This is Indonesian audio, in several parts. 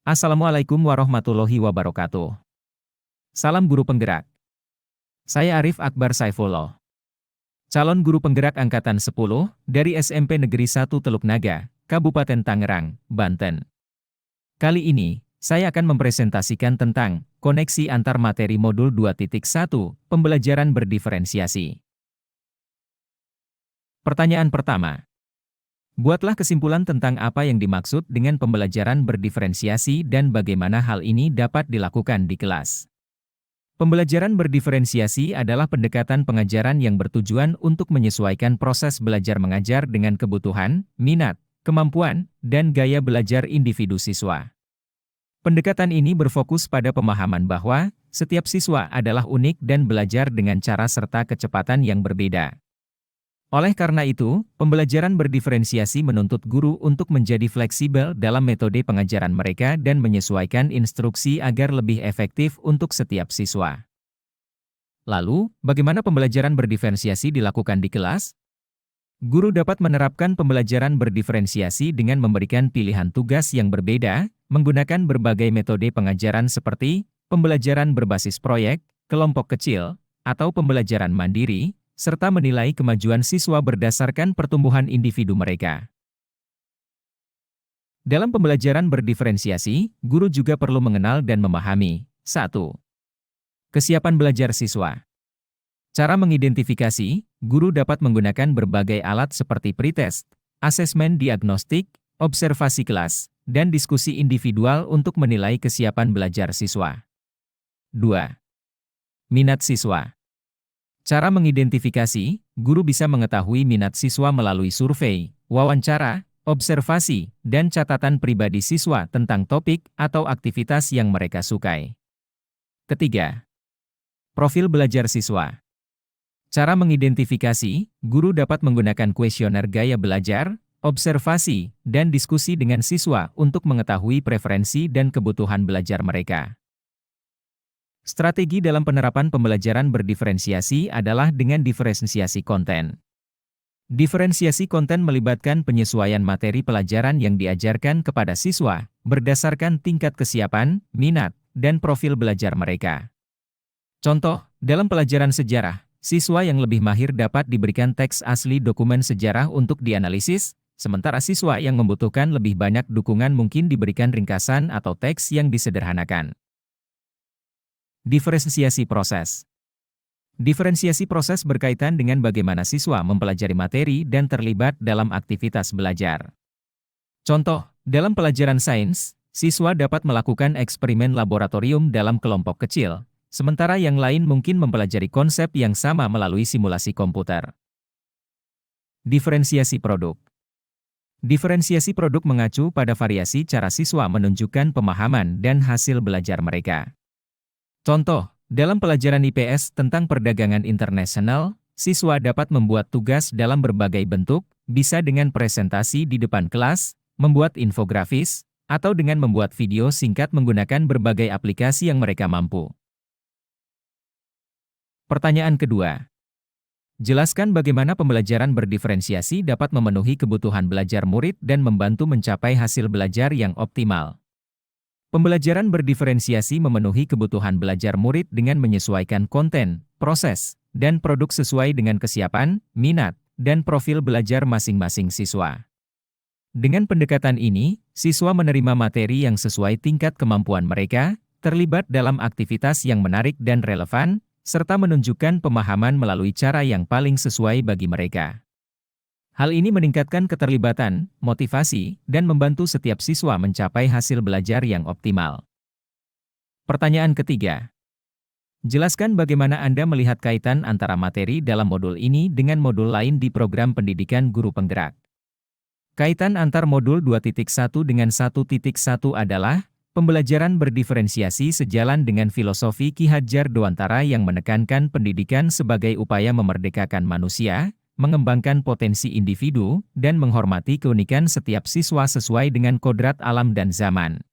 Assalamualaikum warahmatullahi wabarakatuh. Salam guru penggerak. Saya Arif Akbar Saifullah, calon guru penggerak angkatan 10 dari SMP Negeri 1 Teluk Naga, Kabupaten Tangerang, Banten. Kali ini, saya akan mempresentasikan tentang koneksi antar materi modul 2.1, pembelajaran berdiferensiasi. Pertanyaan pertama. Buatlah kesimpulan tentang apa yang dimaksud dengan pembelajaran berdiferensiasi dan bagaimana hal ini dapat dilakukan di kelas. Pembelajaran berdiferensiasi adalah pendekatan pengajaran yang bertujuan untuk menyesuaikan proses belajar mengajar dengan kebutuhan, minat, kemampuan, dan gaya belajar individu siswa. Pendekatan ini berfokus pada pemahaman bahwa setiap siswa adalah unik dan belajar dengan cara serta kecepatan yang berbeda. Oleh karena itu, pembelajaran berdiferensiasi menuntut guru untuk menjadi fleksibel dalam metode pengajaran mereka dan menyesuaikan instruksi agar lebih efektif untuk setiap siswa. Lalu, bagaimana pembelajaran berdiferensiasi dilakukan di kelas? Guru dapat menerapkan pembelajaran berdiferensiasi dengan memberikan pilihan tugas yang berbeda, menggunakan berbagai metode pengajaran seperti pembelajaran berbasis proyek, kelompok kecil, atau pembelajaran mandiri, serta menilai kemajuan siswa berdasarkan pertumbuhan individu mereka. Dalam pembelajaran berdiferensiasi, guru juga perlu mengenal dan memahami 1. Kesiapan belajar siswa. Cara mengidentifikasi, guru dapat menggunakan berbagai alat seperti pretest, asesmen diagnostik, observasi kelas, dan diskusi individual untuk menilai kesiapan belajar siswa. 2. Minat siswa. Cara mengidentifikasi, guru bisa mengetahui minat siswa melalui survei, wawancara, observasi, dan catatan pribadi siswa tentang topik atau aktivitas yang mereka sukai. Ketiga, profil belajar siswa. Cara mengidentifikasi, guru dapat menggunakan kuesioner gaya belajar, observasi, dan diskusi dengan siswa untuk mengetahui preferensi dan kebutuhan belajar mereka. Strategi dalam penerapan pembelajaran berdiferensiasi adalah dengan diferensiasi konten. Diferensiasi konten melibatkan penyesuaian materi pelajaran yang diajarkan kepada siswa, berdasarkan tingkat kesiapan, minat, dan profil belajar mereka. Contoh, dalam pelajaran sejarah, siswa yang lebih mahir dapat diberikan teks asli dokumen sejarah untuk dianalisis, sementara siswa yang membutuhkan lebih banyak dukungan mungkin diberikan ringkasan atau teks yang disederhanakan. Diferensiasi proses. Diferensiasi proses berkaitan dengan bagaimana siswa mempelajari materi dan terlibat dalam aktivitas belajar. Contoh, dalam pelajaran sains, siswa dapat melakukan eksperimen laboratorium dalam kelompok kecil, sementara yang lain mungkin mempelajari konsep yang sama melalui simulasi komputer. Diferensiasi produk. Diferensiasi produk mengacu pada variasi cara siswa menunjukkan pemahaman dan hasil belajar mereka. Contoh, dalam pelajaran IPS tentang perdagangan internasional, siswa dapat membuat tugas dalam berbagai bentuk, bisa dengan presentasi di depan kelas, membuat infografis, atau dengan membuat video singkat menggunakan berbagai aplikasi yang mereka mampu. Pertanyaan kedua. Jelaskan bagaimana pembelajaran berdiferensiasi dapat memenuhi kebutuhan belajar murid dan membantu mencapai hasil belajar yang optimal. Pembelajaran berdiferensiasi memenuhi kebutuhan belajar murid dengan menyesuaikan konten, proses, dan produk sesuai dengan kesiapan, minat, dan profil belajar masing-masing siswa. Dengan pendekatan ini, siswa menerima materi yang sesuai tingkat kemampuan mereka, terlibat dalam aktivitas yang menarik dan relevan, serta menunjukkan pemahaman melalui cara yang paling sesuai bagi mereka. Hal ini meningkatkan keterlibatan, motivasi, dan membantu setiap siswa mencapai hasil belajar yang optimal. Pertanyaan ketiga. Jelaskan bagaimana Anda melihat kaitan antara materi dalam modul ini dengan modul lain di program pendidikan guru penggerak. Kaitan antar modul 2.1 dengan 1.1 adalah pembelajaran berdiferensiasi sejalan dengan filosofi Ki Hadjar Dewantara yang menekankan pendidikan sebagai upaya memerdekakan manusia, mengembangkan potensi individu, dan menghormati keunikan setiap siswa sesuai dengan kodrat alam dan zaman.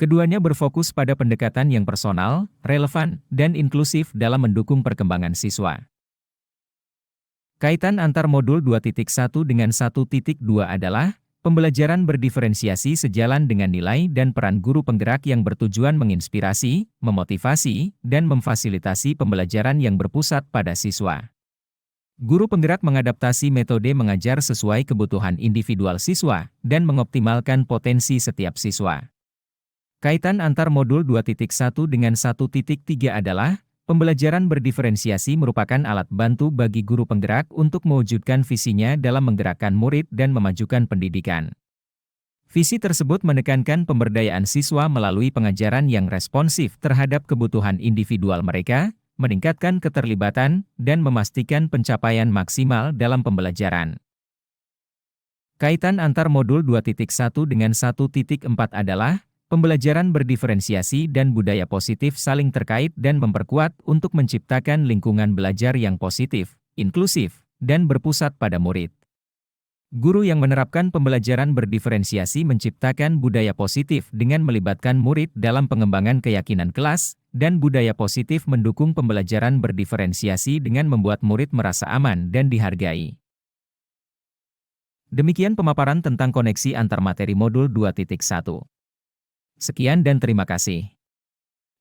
Keduanya berfokus pada pendekatan yang personal, relevan, dan inklusif dalam mendukung perkembangan siswa. Kaitan antar modul 2.1 dengan 1.2 adalah Pembelajaran berdiferensiasi sejalan dengan nilai dan peran guru penggerak yang bertujuan menginspirasi, memotivasi, dan memfasilitasi pembelajaran yang berpusat pada siswa. Guru penggerak mengadaptasi metode mengajar sesuai kebutuhan individual siswa dan mengoptimalkan potensi setiap siswa. Kaitan antar modul 2.1 dengan 1.3 adalah, pembelajaran berdiferensiasi merupakan alat bantu bagi guru penggerak untuk mewujudkan visinya dalam menggerakkan murid dan memajukan pendidikan. Visi tersebut menekankan pemberdayaan siswa melalui pengajaran yang responsif terhadap kebutuhan individual mereka, meningkatkan keterlibatan, dan memastikan pencapaian maksimal dalam pembelajaran. Kaitan antar modul 2.1 dengan 1.4 adalah, pembelajaran berdiferensiasi dan budaya positif saling terkait dan memperkuat untuk menciptakan lingkungan belajar yang positif, inklusif, dan berpusat pada murid. Guru yang menerapkan pembelajaran berdiferensiasi menciptakan budaya positif dengan melibatkan murid dalam pengembangan keyakinan kelas, dan budaya positif mendukung pembelajaran berdiferensiasi dengan membuat murid merasa aman dan dihargai. Demikian pemaparan tentang koneksi antar materi modul 2.1. Sekian dan terima kasih.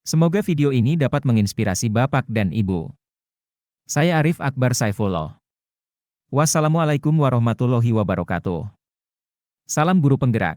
Semoga video ini dapat menginspirasi Bapak dan Ibu. Saya Arif Akbar Saifullah. Wassalamualaikum warahmatullahi wabarakatuh. Salam guru penggerak.